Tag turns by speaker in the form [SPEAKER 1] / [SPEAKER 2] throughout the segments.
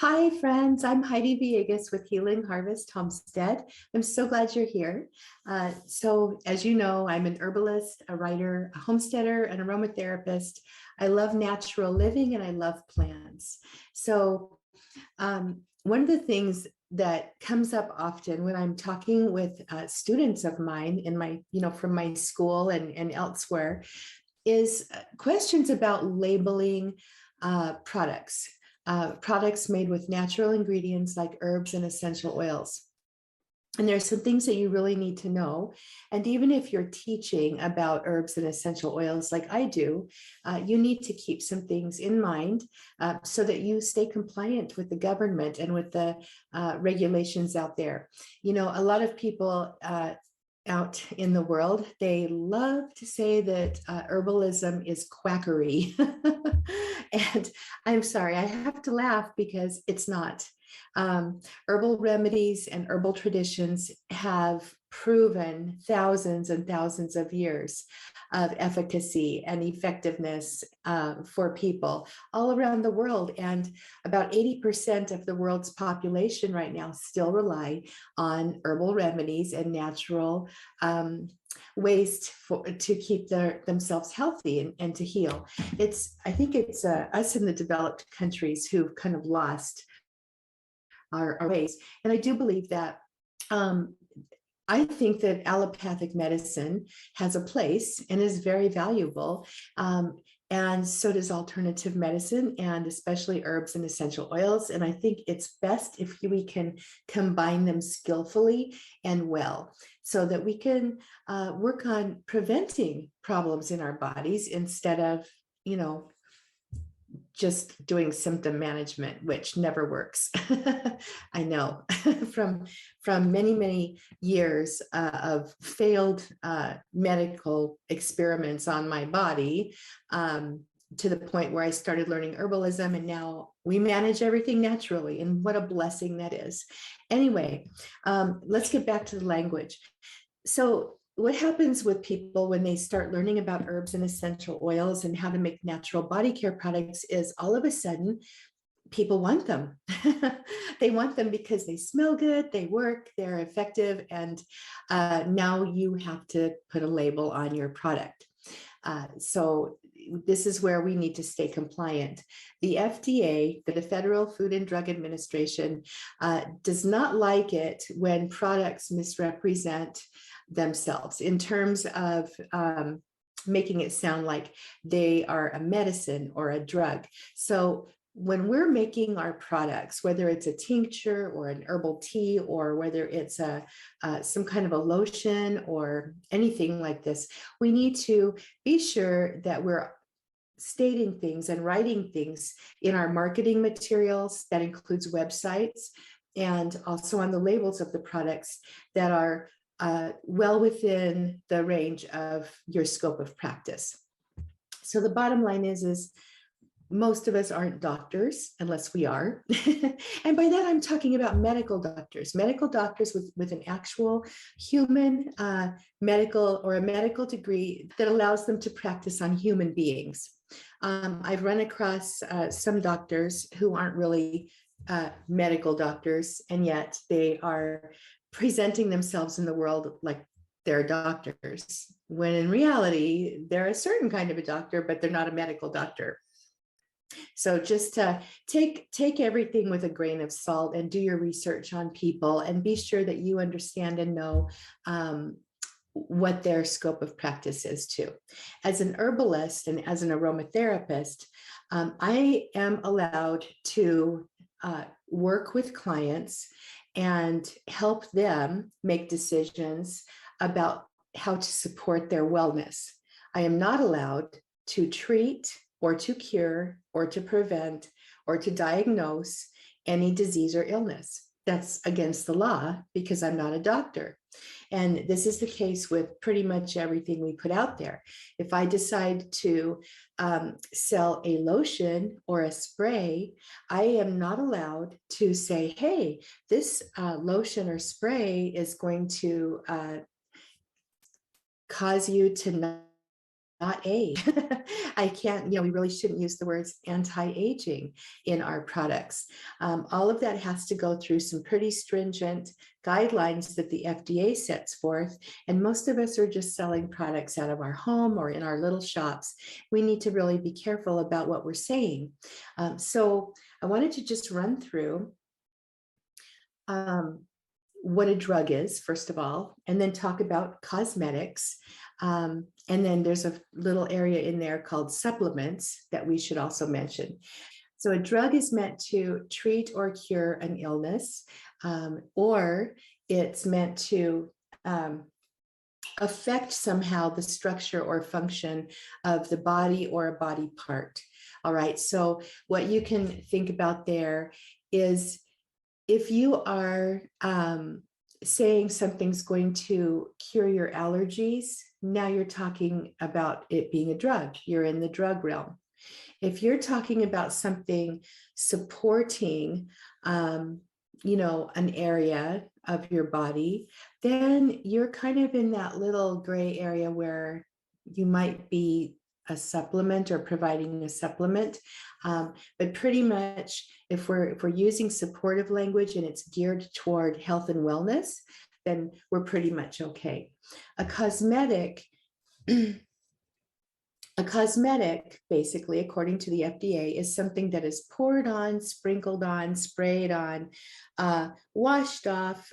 [SPEAKER 1] Hi, friends. I'm Heidi Villegas with Healing Harvest Homestead. I'm so glad you're here. As you know, I'm an herbalist, a writer, a homesteader, an aromatherapist. I love natural living and I love plants. One of the things that comes up often when I'm talking with students of mine in my, from my school and elsewhere is questions about labeling products. Products made with natural ingredients like herbs and essential oils. And there's some things that you really need to know. And even if you're teaching about herbs and essential oils like I do, you need to keep some things in mind so that you stay compliant with the government and with the regulations out there. A lot of people out in the world, they love to say that herbalism is quackery. And I'm sorry, I have to laugh because it's not. Herbal remedies and herbal traditions have proven thousands and thousands of years of efficacy and effectiveness for people all around the world. And about 80% of the world's population right now still rely on herbal remedies and natural ways to keep themselves healthy and to heal. I think it's us in the developed countries who've kind of lost our ways. And I do believe that I think that allopathic medicine has a place and is very valuable. And so does alternative medicine, and especially herbs and essential oils. And I think it's best if we can combine them skillfully and well, so that we can work on preventing problems in our bodies instead of, just doing symptom management, which never works. I know from many years of failed medical experiments on my body, to the point where I started learning herbalism, and now we manage everything naturally, and what a blessing that is. Anyway, let's get back to the language. So what happens with people when they start learning about herbs and essential oils and how to make natural body care products is all of a sudden people want them. They want them because they smell good, they work, they're effective, and now you have to put a label on your product. So this is where we need to stay compliant. The FDA, the Federal Food and Drug Administration, does not like it when products misrepresent themselves in terms of making it sound like they are a medicine or a drug. So when we're making our products, whether it's a tincture or an herbal tea, or whether it's some kind of a lotion or anything like this, we need to be sure that we're stating things and writing things in our marketing materials. That includes websites, and also on the labels of the products that are well within the range of your scope of practice. So the bottom line is most of us aren't doctors unless we are. And by that, I'm talking about medical doctors with an actual human medical or a medical degree that allows them to practice on human beings. I've run across some doctors who aren't really medical doctors, and yet they are presenting themselves in the world like they're doctors, when in reality, they're a certain kind of a doctor, but they're not a medical doctor. So just take everything with a grain of salt and do your research on people, and be sure that you understand and know what their scope of practice is too. As an herbalist and as an aromatherapist, I am allowed to work with clients and help them make decisions about how to support their wellness. I am not allowed to treat or to cure or to prevent or to diagnose any disease or illness. That's against the law because I'm not a doctor. And this is the case with pretty much everything we put out there. If I decide to sell a lotion or a spray, I am not allowed to say, hey, this lotion or spray is going to cause you to not not age. I can't, we really shouldn't use the words anti-aging in our products. All of that has to go through some pretty stringent guidelines that the FDA sets forth. And most of us are just selling products out of our home or in our little shops. We need to really be careful about what we're saying. So I wanted to just run through what a drug is, first of all, and then talk about cosmetics. And then there's a little area in there called supplements that we should also mention. So a drug is meant to treat or cure an illness, or it's meant to affect somehow the structure or function of the body or a body part. All right, so what you can think about there is if you are saying something's going to cure your allergies, now you're talking about it being a drug. You're in the drug realm. If you're talking about something supporting, an area of your body, then you're kind of in that little gray area where you might be a supplement or providing a supplement. But pretty much if we're using supportive language and it's geared toward health and wellness, then we're pretty much okay. A cosmetic, basically, according to the FDA, is something that is poured on, sprinkled on, sprayed on, washed off,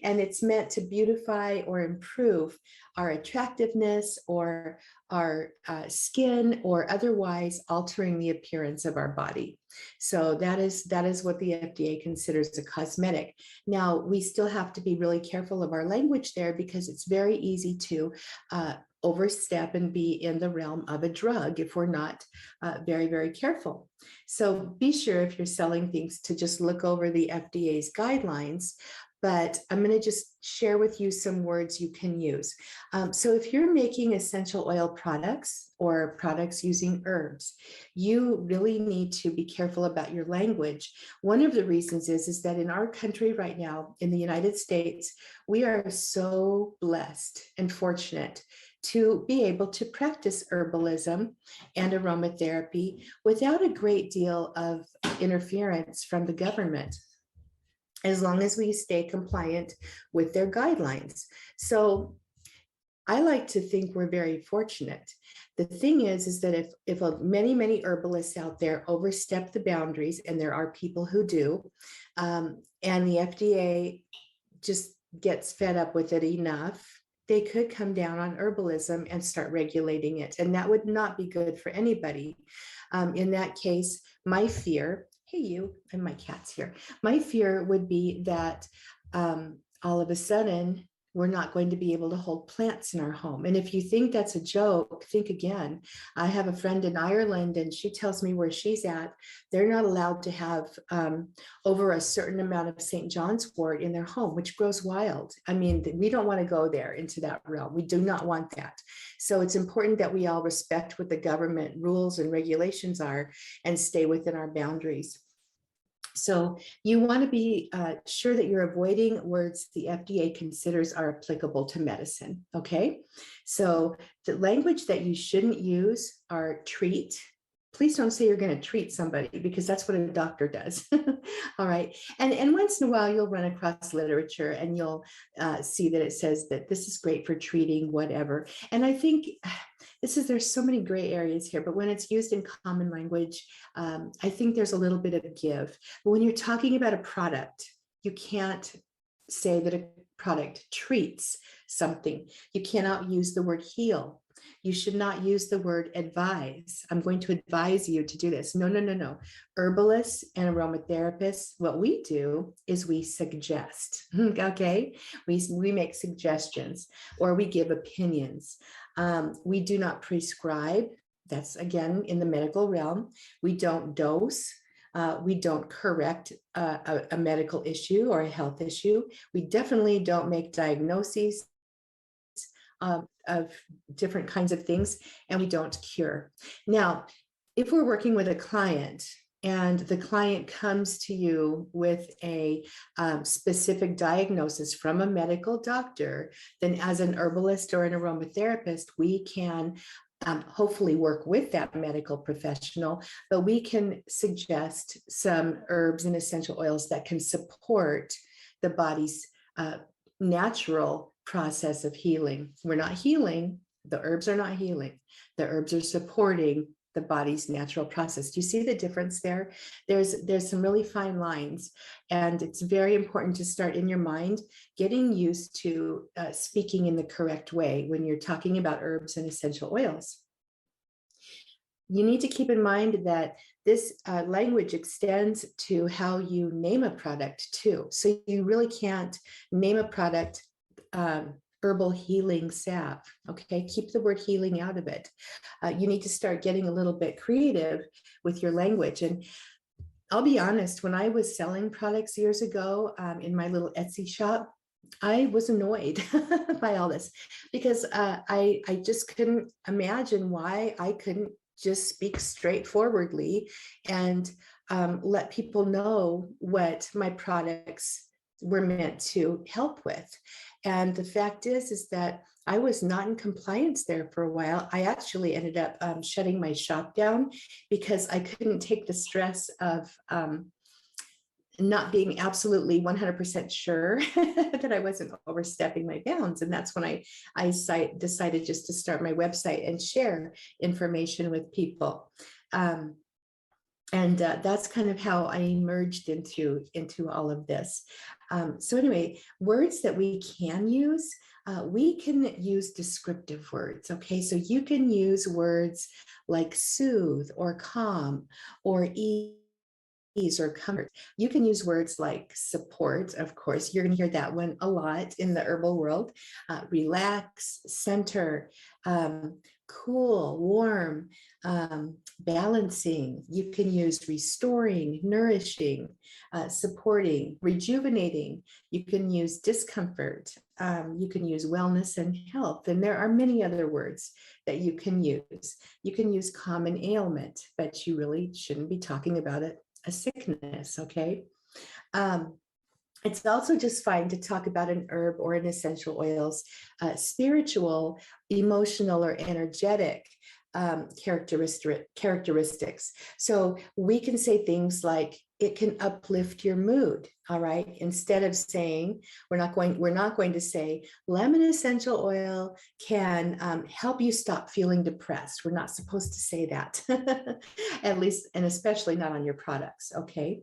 [SPEAKER 1] and it's meant to beautify or improve our attractiveness or our skin, or otherwise altering the appearance of our body. So that is what the FDA considers a cosmetic. Now, we still have to be really careful of our language there, because it's very easy to overstep and be in the realm of a drug if we're not very, very careful. So be sure, if you're selling things, to just look over the FDA's guidelines. But I'm going to just share with you some words you can use. So if you're making essential oil products or products using herbs, you really need to be careful about your language. One of the reasons is that in our country right now, in the United States, we are so blessed and fortunate to be able to practice herbalism and aromatherapy without a great deal of interference from the government, as long as we stay compliant with their guidelines. So I like to think we're very fortunate. The thing is that if many herbalists out there overstep the boundaries, and there are people who do, and the FDA just gets fed up with it enough, they could come down on herbalism and start regulating it. And that would not be good for anybody. In that case, my fear, hey, you and my cat's here. My fear would be that all of a sudden, we're not going to be able to hold plants in our home. And if you think that's a joke, think again. I have a friend in Ireland, and she tells me where she's at, they're not allowed to have over a certain amount of St. John's wort in their home, which grows wild. I mean, we don't want to go there into that realm. We do not want that. So it's important that we all respect what the government rules and regulations are and stay within our boundaries. So you want to be sure that you're avoiding words the FDA considers are applicable to medicine, okay? So the language that you shouldn't use are treat. Please don't say you're going to treat somebody, because that's what a doctor does. All right. And once in a while, you'll run across literature and you'll see that it says that this is great for treating whatever. And I think there's so many gray areas here, but when it's used in common language, I think there's a little bit of give. But when you're talking about a product, you can't say that a product treats something. You cannot use the word heal. You should not use the word advise. I'm going to advise you to do this. No. Herbalists and aromatherapists, what we do is we suggest, okay? We make suggestions, or we give opinions. We do not prescribe. That's, again, in the medical realm. We don't dose. We don't correct a medical issue or a health issue. We definitely don't make diagnoses of different kinds of things, and we don't cure. Now, if we're working with a client and the client comes to you with a specific diagnosis from a medical doctor, then as an herbalist or an aromatherapist, we can hopefully work with that medical professional, but we can suggest some herbs and essential oils that can support the body's natural process of healing. We're not healing, the herbs are not healing. The herbs are supporting the body's natural process. Do you see the difference there? There's some really fine lines, and it's very important to start in your mind getting used to speaking in the correct way when you're talking about herbs and essential oils. You need to keep in mind that this language extends to how you name a product too. So you really can't name a product herbal healing salve. Okay, keep the word healing out of it. You need to start getting a little bit creative with your language. And I'll be honest, when I was selling products years ago in my little Etsy shop, I was annoyed by all this because I just couldn't imagine why I couldn't just speak straightforwardly and let people know what my products were meant to help with. And the fact is that I was not in compliance there for a while. I actually ended up shutting my shop down because I couldn't take the stress of not being absolutely 100% sure that I wasn't overstepping my bounds. And that's when I decided just to start my website and share information with people. And that's kind of how I emerged into all of this. So anyway, words that we can use descriptive words. Okay, so you can use words like soothe or calm or ease or comfort. You can use words like support. Of course, you're going to hear that one a lot in the herbal world. Relax, center, cool, warm, balancing. You can use restoring, nourishing, supporting, rejuvenating. You can use discomfort. You can use wellness and health. And there are many other words that you can use. You can use common ailment, but you really shouldn't be talking about it. A sickness, okay? It's also just fine to talk about an herb or an essential oil's spiritual, emotional, or energetic characteristics. So we can say things like, it can uplift your mood, all right? Instead of saying, we're not going to say lemon essential oil can help you stop feeling depressed. We're not supposed to say that, at least, and especially not on your products, okay?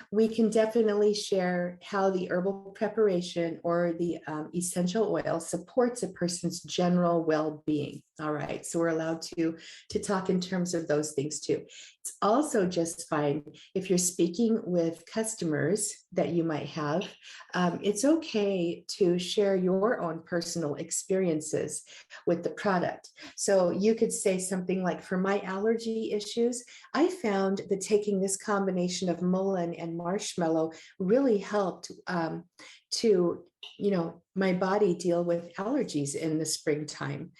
[SPEAKER 1] We can definitely share how the herbal preparation or the essential oil supports a person's general well-being, all right? So we're allowed to talk in terms of those things too. It's also just fine if you're speaking with customers that you might have. It's okay to share your own personal experiences with the product. So you could say something like, for my allergy issues, I found that taking this combination of mullein and marshmallow really helped to, my body deal with allergies in the springtime,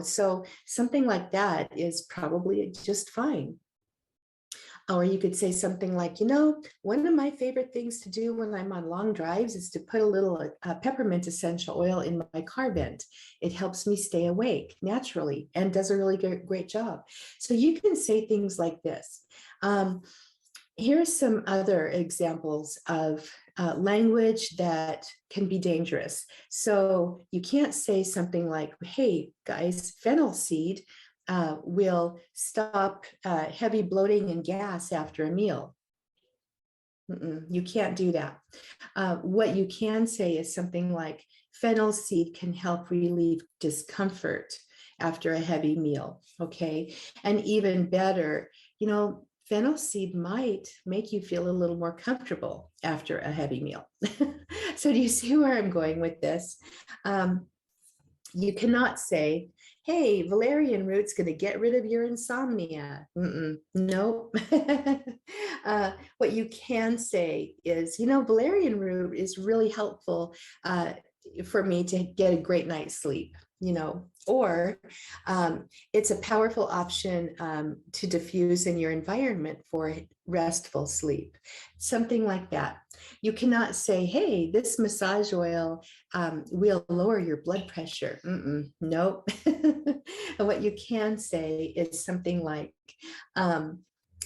[SPEAKER 1] so something like that is probably just fine. Or you could say something like, one of my favorite things to do when I'm on long drives is to put a little peppermint essential oil in my car vent. It helps me stay awake naturally and does a really great job. So you can say things like this. Here's some other examples of language that can be dangerous. So you can't say something like, hey guys, fennel seed will stop heavy bloating and gas after a meal. You can't do that. What you can say is something like, fennel seed can help relieve discomfort after a heavy meal, okay? And even better, fennel seed might make you feel a little more comfortable after a heavy meal. So do you see where I'm going with this? You cannot say, hey, valerian root's going to get rid of your insomnia. No. What you can say is, valerian root is really helpful for me to get a great night's sleep. Or it's a powerful option to diffuse in your environment for restful sleep, something like that. You cannot say, hey, this massage oil will lower your blood pressure. Nope. And what you can say is something like,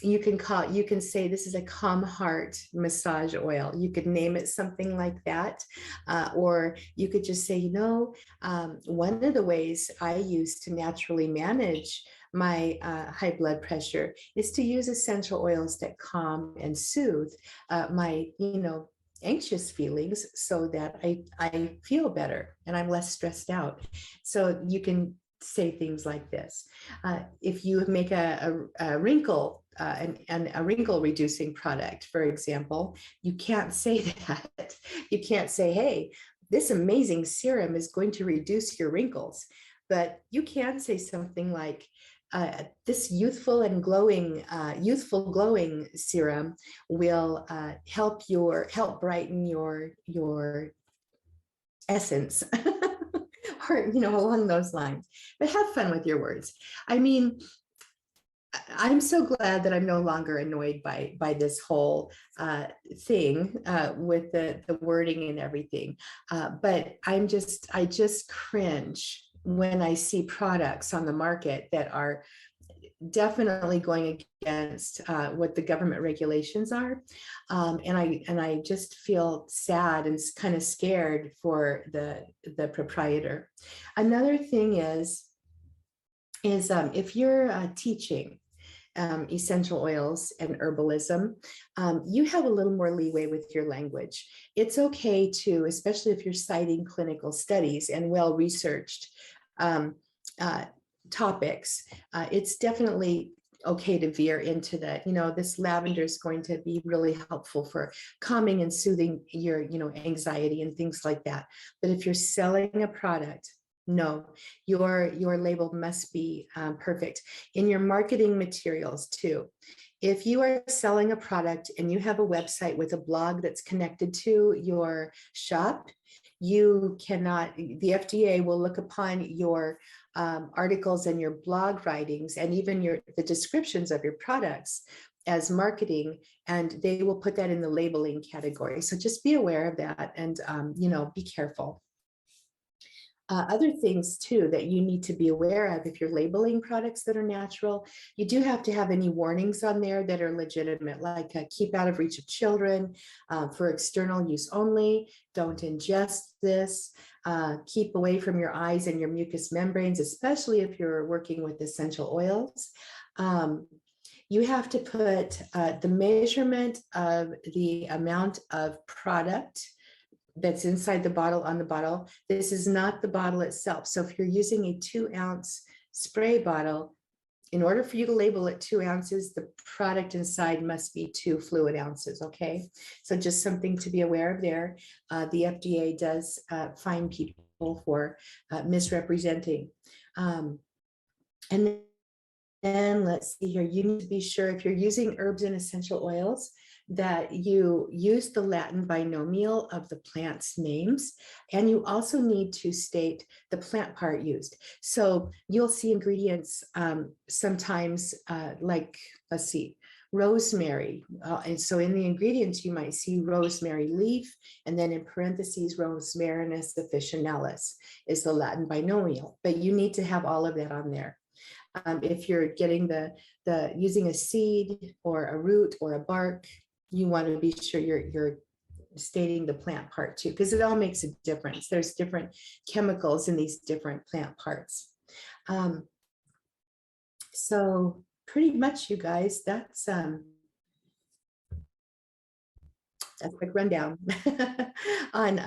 [SPEAKER 1] you can say this is a calm heart massage oil. You could name it something like that. Or you could just say, one of the ways I use to naturally manage my high blood pressure is to use essential oils that calm and soothe my, anxious feelings, so that I feel better and I'm less stressed out. So you can say things like this. If you make a wrinkle and a wrinkle reducing product, for example, you can't say that. You can't say, hey, this amazing serum is going to reduce your wrinkles. But you can say something like, this youthful glowing serum will help brighten your essence, or along those lines. But have fun with your words. I mean, I'm so glad that I'm no longer annoyed by this whole thing with the wording and everything. But I just cringe when I see products on the market that are definitely going against what the government regulations are. And I just feel sad and kind of scared for the proprietor. Another thing is if you're teaching essential oils and herbalism, you have a little more leeway with your language. It's okay to, especially if you're citing clinical studies and well-researched topics, it's definitely okay to veer into that. This lavender is going to be really helpful for calming and soothing your, anxiety and things like that. But if you're selling a product, no, your label must be perfect. In your marketing materials too. If you are selling a product and you have a website with a blog that's connected to your shop, you cannot, the FDA will look upon your articles and your blog writings and even the descriptions of your products as marketing, and they will put that in the labeling category. So just be aware of that, and be careful. Other things too that you need to be aware of if you're labeling products that are natural, you do have to have any warnings on there that are legitimate, like keep out of reach of children, for external use only, don't ingest this, keep away from your eyes and your mucous membranes, especially if you're working with essential oils. You have to put the measurement of the amount of product that's inside the bottle on the bottle. This is not the bottle itself. So if you're using a 2-ounce spray bottle, in order for you to label it 2 ounces, the product inside must be 2 fluid ounces, okay? So just something to be aware of there. The FDA does fine people for misrepresenting. And then let's see here, you need to be sure if you're using herbs and essential oils that you use the Latin binomial of the plant's names, and you also need to state the plant part used. So you'll see ingredients sometimes like, let's see, rosemary. And so in the ingredients, you might see rosemary leaf, and then in parentheses, Rosmarinus officinalis is the Latin binomial, but you need to have all of that on there. If you're getting using a seed or a root or a bark, you want to be sure you're stating the plant part too, because it all makes a difference. There's different chemicals in these different plant parts. So pretty much, you guys, that's a quick rundown on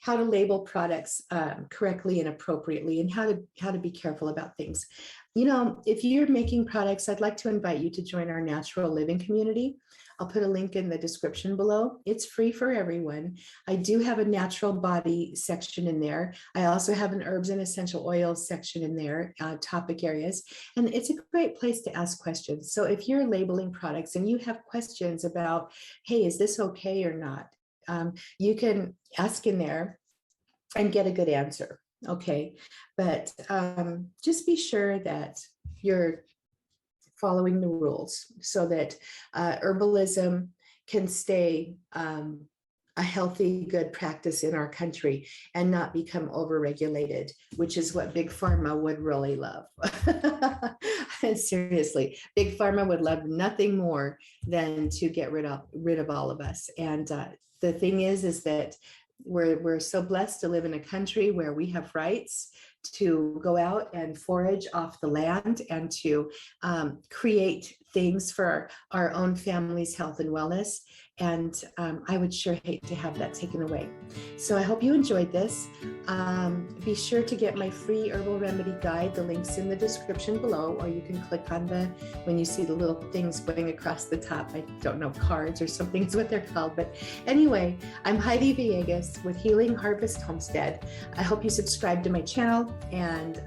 [SPEAKER 1] how to label products correctly and appropriately, and how to be careful about things. If you're making products, I'd like to invite you to join our natural living community. I'll put a link in the description below. It's free for everyone. I do have a natural body section in there. I also have an herbs and essential oils section in there, topic areas, and it's a great place to ask questions. So if you're labeling products and you have questions about, hey, is this okay or not? You can ask in there and get a good answer. Okay, but just be sure that you're following the rules so that herbalism can stay a healthy, good practice in our country and not become overregulated, which is what Big Pharma would really love. Seriously, Big Pharma would love nothing more than to get rid of all of us. And the thing is that we're so blessed to live in a country where we have rights to go out and forage off the land and to create things for our own family's health and wellness. And I would sure hate to have that taken away. So I hope you enjoyed this. Be sure to get my free herbal remedy guide. The link's in the description below, or you can click on when you see the little things going across the top. I don't know, cards or something is what they're called. But anyway, I'm Heidi Villegas with Healing Harvest Homestead. I hope you subscribe to my channel and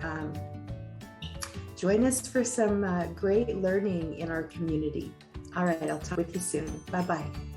[SPEAKER 1] join us for some great learning in our community. All right, I'll talk with you soon. Bye-bye.